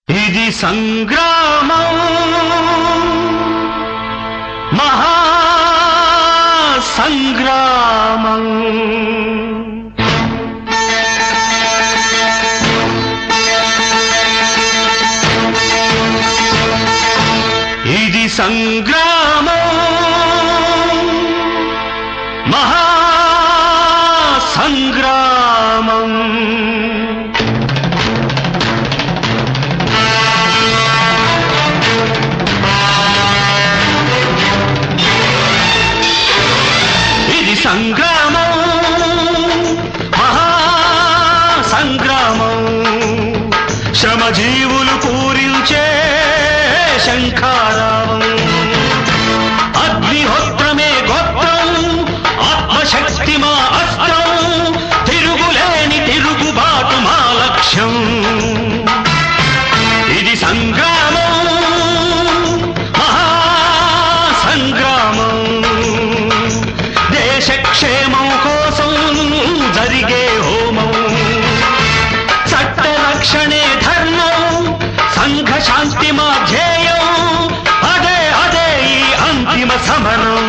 ఇది సంగ్రామం మహా సంగ్రామం ఇది సంగ్రామం మహా సంగ్రామం సంగ్రామం మహా సంగ్రామం శ్రమజీవులు పూరించే శంఖారావం అగ్నిహోత్రమే గోత్రం ఆత్మశక్తి మా అస్త్రం తిరుగులేని తిరుగుబాటు మా లక్ష్యం ఇది సంగ్రామం మహా సంగ్రామం క్షేమం కోసం జరిగే హోమం చట్ట రక్షణే ధర్మం సంఘ శాంతి మా ధ్యేయం అదే అదే ఈ అంతిమ సమరం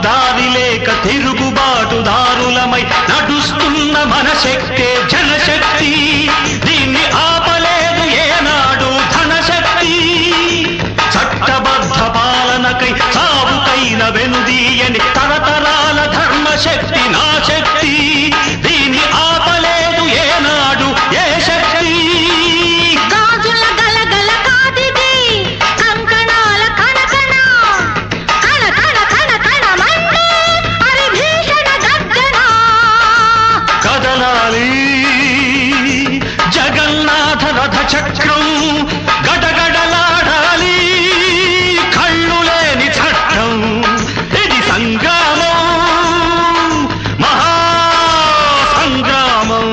దారి లేక తిరుగుబాటుదారులమై నడుస్తున్న మన శక్తే జనశక్తి దీన్ని ఆపలేదు ఏనాడు ధనశక్తి చట్టబద్ధ పాలనకై సాగుకైన వెనుదీయని తరతరాల ధర్మశక్తి నా శక్తి దీన్ని ఆపలేదు ఏనాడు ఏ శక్తి జగన్నాథ రథ చక్రం గడగడలాడాలి కళ్ళు లేని చట్టం ఇది సంగ్రామం మహా సంగ్రామం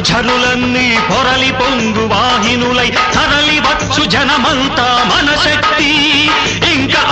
ఝరులన్నీ పొరలి పొంగు వాహినులై తరలి వచ్చు జనమంతా మన శక్తి ఇంకా